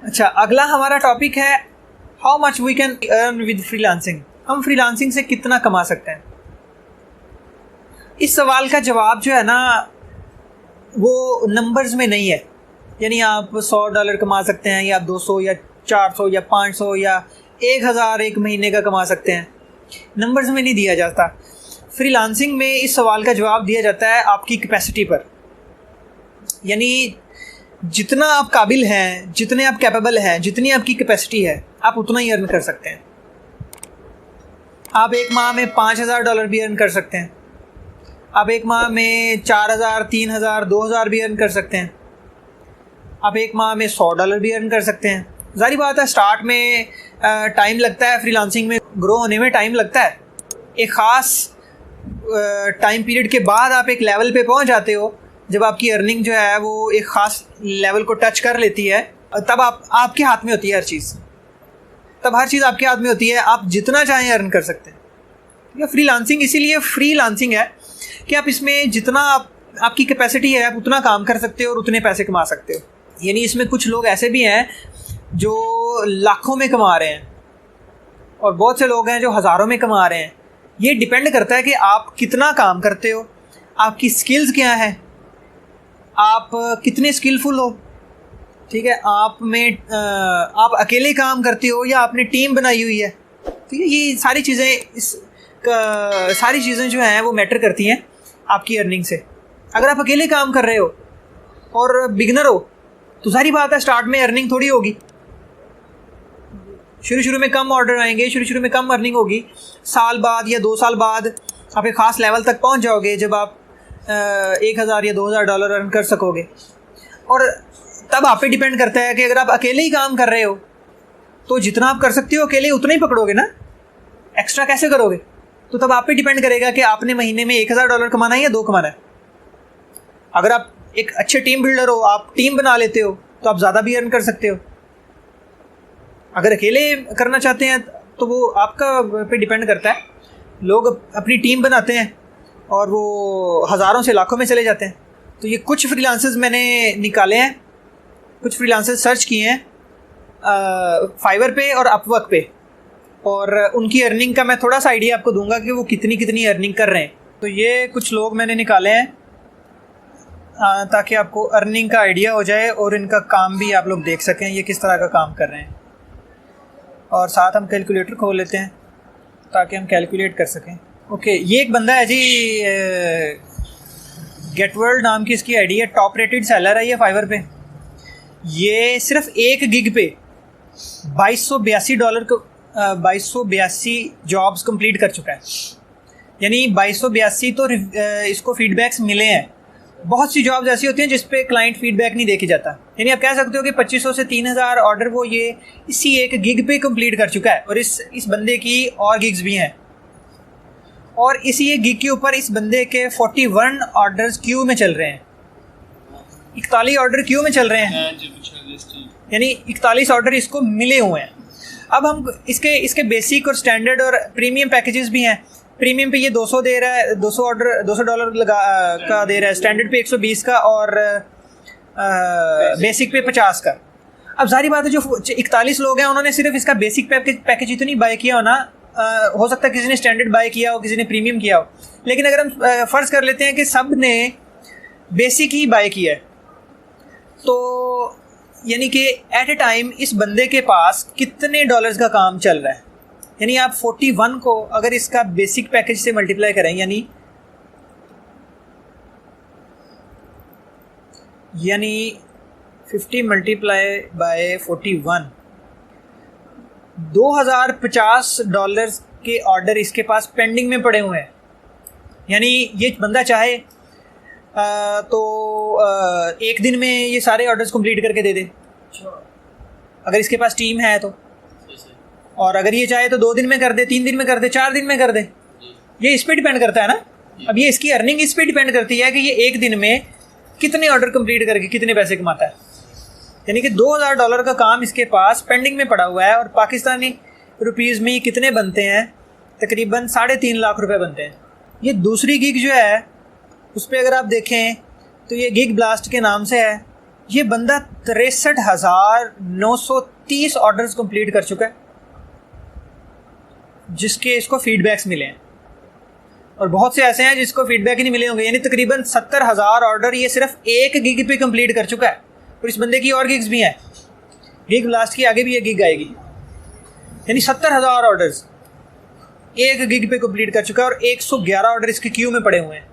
अच्छा, अगला हमारा टॉपिक है how much we can earn with freelancing. हम फ्रीलांसिंग से कितना कमा सकते हैं। इस सवाल का जवाब जो है ना वो नंबर्स में नहीं है, यानी आप $100 कमा सकते हैं या 200 या 400 या 500 या 1000 एक महीने का कमा सकते हैं, नंबर्स में नहीं दिया जाता। फ्रीलांसिंग में इस सवाल का जवाब दिया जाता है आपकी कैपेसिटी पर, यानी जितना आप काबिल हैं, जितने आप कैपेबल हैं, जितनी आपकी कैपेसिटी है, आप उतना ही अर्न कर सकते हैं। आप एक माह में $5000 भी अर्न कर सकते हैं, आप एक माह में 4000, 3000, 2000 भी अर्न कर सकते हैं, आप एक माह में $100 भी अर्न कर सकते हैं। जारी बात है स्टार्ट में टाइम लगता है, फ्रीलांसिंग में ग्रो होने में टाइम लगता है। एक ख़ास टाइम पीरियड के बाद आप एक लेवल पे पहुंच जाते हो जब आपकी अर्निंग जो है वो एक ख़ास लेवल को टच कर लेती है, तब आपके हाथ में होती है हर चीज़, तब हर चीज़ आपके हाथ में होती है, आप जितना चाहें अर्न कर सकते हैं। या फ्रीलांसिंग इसीलिए फ्रीलांसिंग है कि आप इसमें जितना आपकी कैपेसिटी है आप उतना काम कर सकते हो और उतने पैसे कमा सकते हो। यानी इसमें कुछ लोग ऐसे भी हैं जो लाखों में कमा रहे हैं और बहुत से लोग हैं जो हज़ारों में कमा रहे हैं। ये डिपेंड करता है कि आप कितना काम करते हो, आपकी स्किल्स क्या है, आप कितने स्किलफुल हो। ठीक है, आप अकेले काम करते हो या आपने टीम बनाई हुई है। ठीक है, ये सारी चीज़ें जो हैं वो मैटर करती हैं आपकी अर्निंग से। अगर आप अकेले काम कर रहे हो और बिगनर हो तो सारी बात है स्टार्ट में अर्निंग थोड़ी होगी, शुरू में कम ऑर्डर आएंगे, शुरू में कम अर्निंग होगी। साल बाद या 2 साल बाद आप एक ख़ास लेवल तक पहुंच जाओगे जब आप 1000 या $2000 अर्न कर सकोगे। और तब आप पे डिपेंड करता है कि अगर आप अकेले ही काम कर रहे हो तो जितना आप कर सकते हो अकेले उतना ही पकड़ोगे ना, एक्स्ट्रा कैसे करोगे। तो तब आप पे डिपेंड करेगा कि आपने महीने में $1000 कमाना है या 2 कमाना है। अगर आप एक अच्छे टीम बिल्डर हो, आप टीम बना लेते हो तो आप ज़्यादा भी अर्न कर सकते हो। अगर अकेले करना चाहते हैं तो वो आपका पे डिपेंड करता है। लोग अपनी टीम बनाते हैं और वो हज़ारों से लाखों में चले जाते हैं। तो ये कुछ फ्रीलांसर्स मैंने निकाले हैं, कुछ फ्रीलांसर्स सर्च किए हैं फाइवर पे और अपवर्क पे, और उनकी अर्निंग का मैं थोड़ा सा आइडिया आपको दूंगा कि वो कितनी अर्निंग कर रहे हैं। तो ये कुछ लोग मैंने निकाले हैं ताकि आपको अर्निंग का आइडिया हो जाए और इनका काम भी आप लोग देख सकें ये किस तरह का काम कर रहे हैं। और साथ हम कैलकुलेटर खोल लेते हैं ताकि हम कैलकुलेट कर सकें। ओके, ये एक बंदा है जी, गेट वर्ल्ड नाम की इसकी आईडी है, टॉप रेटेड सेलर है ये फाइवर पे। ये सिर्फ एक गिग पे $2282 को 2282 जॉब्स कंप्लीट कर चुका है। यानी 2282 तो इसको फीडबैक्स मिले हैं। बहुत सी जॉब्स ऐसी होती हैं जिस पे क्लाइंट फीडबैक नहीं देके जाता। यानी आप कह सकते हो कि 2500 से 3000 ऑर्डर वो ये इसी एक गिग पे कंप्लीट कर चुका है। और इस बंदे की और गिग्स भी हैं, और इसी एक गिग के ऊपर इस बंदे के 41 ऑर्डर्स क्यू में चल रहे हैं। 41 ऑर्डर क्यू में चल रहे हैं, यानी 41 ऑर्डर इसको मिले हुए हैं। अब हम इसके बेसिक और स्टैंडर्ड और प्रीमियम पैकेजेस भी हैं। प्रीमियम पे ये 200 दे रहा है, $200 का दे रहा है, स्टैंडर्ड पे 120 का और बेसिक पे 50 का। अब जारी बात है जो 41 लोग हैं उन्होंने सिर्फ इसका बेसिक पैकेज इतनी बाय किया हो ना, हो सकता है किसी ने स्टैंडर्ड बाय किया हो, किसी ने प्रीमियम किया हो। लेकिन अगर हम फ़र्ज़ कर लेते हैं कि सब ने बेसिक ही बाय किया है, तो यानी कि एट ए टाइम इस बंदे के पास कितने डॉलर्स का काम चल रहा है। यानी आप 41 को अगर इसका बेसिक पैकेज से मल्टीप्लाई करें, यानी 50 मल्टीप्लाई बाय 41, $2050 के ऑर्डर इसके पास पेंडिंग में पड़े हुए हैं। यानी ये बंदा चाहे तो एक दिन में ये सारे ऑर्डर्स कंप्लीट करके दे दे, अगर इसके पास टीम है तो। और अगर ये चाहे तो 2 दिन में कर दे, 3 दिन में कर दे, 4 दिन में कर दे। ये इस पे डिपेंड करता है ना। अब ये इसकी अर्निंग इस पे डिपेंड करती है कि ये एक दिन में कितने ऑर्डर कंप्लीट करके कितने पैसे कमाता है। यानी कि $2000 का काम इसके पास पेंडिंग में पड़ा हुआ है, और पाकिस्तानी रुपीज़ में कितने बनते हैं, तकरीबन 3.5 लाख रुपए बनते हैं। ये दूसरी गिग जो है उस पर अगर आप देखें तो ये गिग ब्लास्ट के नाम से है, ये बंदा 63,930 ऑर्डर्स कंप्लीट कर चुका है जिसके इसको फीडबैक्स मिले हैं, और बहुत से ऐसे हैं जिसको फीडबैक ही नहीं मिले होंगे। यानी तकरीबन 70,000 ऑर्डर ये सिर्फ एक गिग पे कंप्लीट कर चुका है। और इस बंदे की और गिग्स भी हैं, गिग ब्लास्ट की आगे भी ये गिग आएगी। यानी 70,000 ऑर्डर्स एक गिग पे कंप्लीट कर चुका है, और 111 ऑर्डर इसके क्यू में पड़े हुए हैं।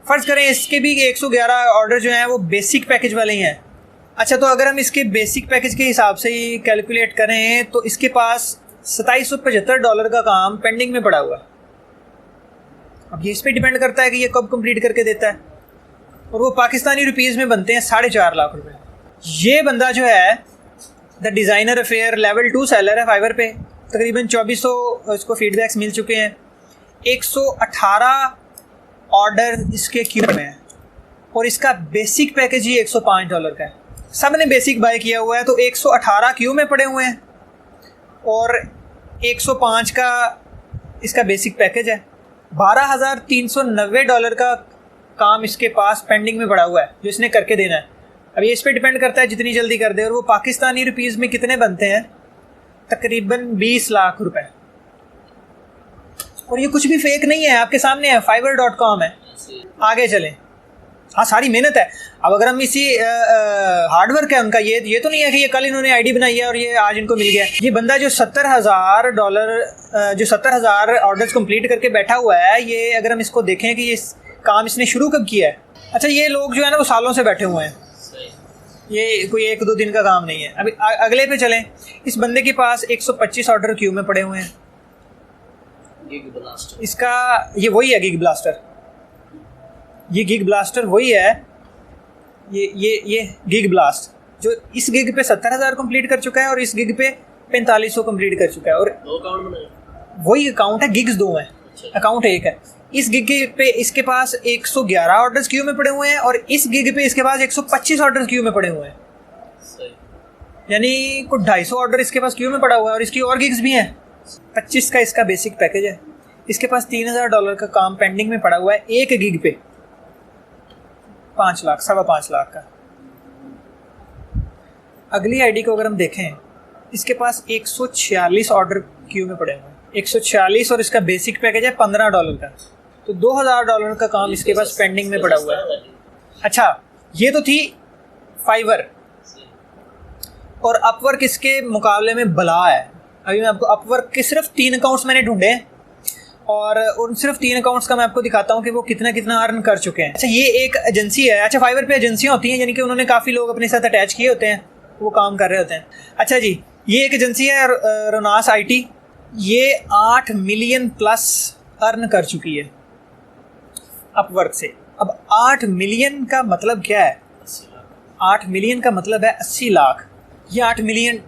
फ़र्ज़ करें इसके भी 111 ऑर्डर जो हैं वो बेसिक पैकेज वाले ही हैं। अच्छा, तो अगर हम इसके बेसिक पैकेज के हिसाब से ही कैलकुलेट करें तो इसके पास $2775 का काम पेंडिंग में पड़ा हुआ है। अब ये इस पर डिपेंड करता है कि ये कब कंप्लीट करके देता है, और वो पाकिस्तानी रुपीज़ में बनते हैं 4.5 लाख रुपए। ये बंदा जो है the designer affair level 2 seller है फाइवर पे, तकरीबन 2400 इसको फीडबैक्स मिल चुके हैं। 118 ऑर्डर इसके क्यू में है, और इसका बेसिक पैकेज ही $105 का है। सब ने बेसिक बाय किया हुआ है, तो 118 क्यू में पड़े हुए हैं, और 105 का इसका बेसिक पैकेज है। $12,390 का काम इसके पास पेंडिंग में पड़ा हुआ है जो इसने करके देना है। अब ये इस पर डिपेंड करता है जितनी जल्दी कर दे, और वो पाकिस्तानी रुपीज़ में कितने बनते हैं, तकरीबन 20 लाख रुपए। और ये कुछ भी फेक नहीं है, आपके सामने है, fiverr.com है। आगे चलें। हाँ, सारी मेहनत है। अब अगर हम इसी हार्डवर्क है उनका, ये तो नहीं है कि ये कल इन्होंने आईडी बनाई है और ये आज इनको मिल गया। ये बंदा जो $70,000 ऑर्डर्स कंप्लीट करके बैठा हुआ है, ये अगर हम इसको देखें कि ये काम इसने शुरू कब किया है। अच्छा, ये लोग जो है ना वो सालों से बैठे हुए हैं, ये कोई 1-2 दिन का काम नहीं है। अभी अगले पे चलें। इस बंदे के पास 125 ऑर्डर क्यू में पड़े हुए हैं। इसका ये वही है गिग ब्लास्टर, ये गिग ब्लास्टर वही है, ये गिग ब्लास्ट जो इस गिग पे 70,000 कंप्लीट कर चुका है, और इस गिग पे 4500 कंप्लीट कर चुका है। और वही अकाउंट है, गिग्स 2 हैं, अकाउंट 1 है। इस गिग पे इसके पास 111 ऑर्डर्स क्यू में पड़े हुए हैं, और इस गिग पे इसके पास 125 ऑर्डर्स क्यू में पड़े हुए हैं। यानी कुछ 250 ऑर्डर इसके पास क्यू में पड़ा हुआ है, और इसकी और गिग्स भी हैं। 25 का इसका बेसिक पैकेज है। इसके पास $3,000 का काम पेंडिंग में पड़ा हुआ है एक गिग पे, 5 लाख, 5.25 लाख का। अगली आईडी को अगर हम देखें, इसके पास 146 ऑर्डर क्यू में पड़े हुए हैं, 146, और इसका बेसिक पैकेज है $15 का। तो $2,000 का काम इसके पास पेंडिंग में पड़ा हुआ है। अच्छा, ये तो थी फाइवर, और अपवर्क इसके मुकाबले में बला है। अभी मैं आपको अपवर्क के सिर्फ 3 अकाउंट्स मैंने ढूंढे हैं, और उन सिर्फ 3 अकाउंट्स का मैं आपको दिखाता हूँ कि वो कितना कितना अर्न कर चुके हैं। अच्छा, ये एक एजेंसी है। अच्छा, फाइवर पे एजेंसियाँ होती हैं, यानी कि उन्होंने काफ़ी लोग अपने साथ अटैच किए होते हैं, वो काम कर रहे होते हैं। अच्छा जी, ये एक एजेंसी है रोनास IT, ये 8 मिलियन प्लस अर्न कर चुकी है अपवर्क से। अब 8 मिलियन का मतलब क्या है? 8 मिलियन का मतलब है 80 लाख। ये $8 मिलियन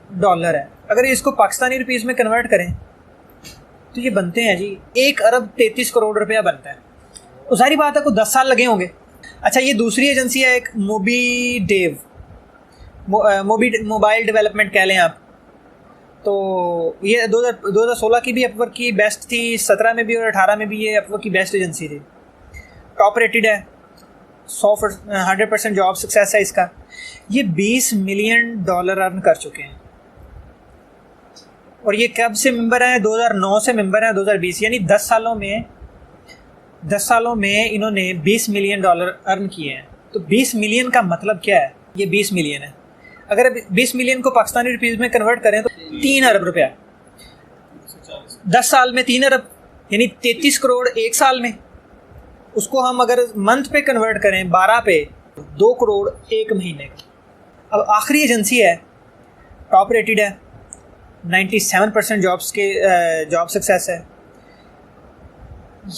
है। अगर इसको पाकिस्तानी रुपीस में कन्वर्ट करें तो ये बनते हैं जी 1 अरब 33 करोड़ रुपया बनता है। तो सारी बात है को 10 साल लगे होंगे। अच्छा, ये दूसरी एजेंसी है एक मोबीडेव, मोबाइल डेवलपमेंट कह लें आप। तो ये 2016 की भी अपवर्क की बेस्ट थी, 17 में भी और 18 में भी ये अपवर्क की बेस्ट एजेंसी थी। टॉप रेटेड है, 100% जॉब सक्सेस है इसका। ये $20 मिलियन अर्न कर चुके हैं, और ये कब से मेंबर हैं? 2009 से मेंबर हैं 2020, यानी 10 सालों में इन्होंने $20 मिलियन अर्न किए हैं। तो 20 मिलियन का मतलब क्या है? ये 20 मिलियन है। अगर 20 मिलियन को पाकिस्तानी रुपीज़ में कन्वर्ट करें तो 3 अरब रुपया, 10 साल में 3 अरब, यानी 33 करोड़ एक साल में। उसको हम अगर मंथ पे कन्वर्ट करें 12 पे, 2 करोड़ एक महीने का। अब आखिरी एजेंसी है, टॉप रेटेड है, 97% जॉब सक्सेस है।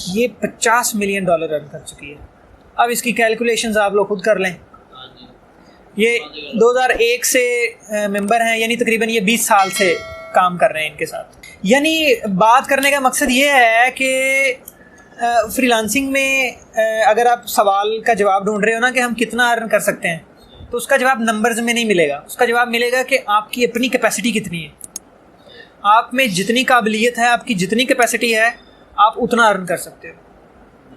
ये $50 मिलियन अर्न कर चुकी है। अब इसकी कैलकुलेशंस आप लोग खुद कर लें। ये 2001 से मेंबर हैं, यानी तकरीबन ये 20 साल से काम कर रहे हैं इनके साथ। यानी बात करने का मकसद ये है कि फ्रीलांसिंग में अगर आप सवाल का जवाब ढूंढ रहे हो ना कि हम कितना अर्न कर सकते हैं, तो उसका जवाब नंबर्स में नहीं मिलेगा। उसका जवाब मिलेगा कि आपकी अपनी कैपेसिटी कितनी है, आप में जितनी काबिलियत है, आपकी जितनी कैपेसिटी है, आप उतना अर्न कर सकते हो।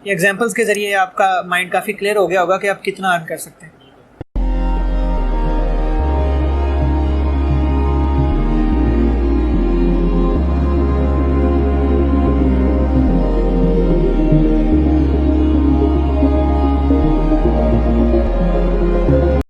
ये एग्जांपल्स के ज़रिए आपका माइंड काफ़ी क्लियर हो गया होगा कि आप कितना अर्न कर सकते हैं।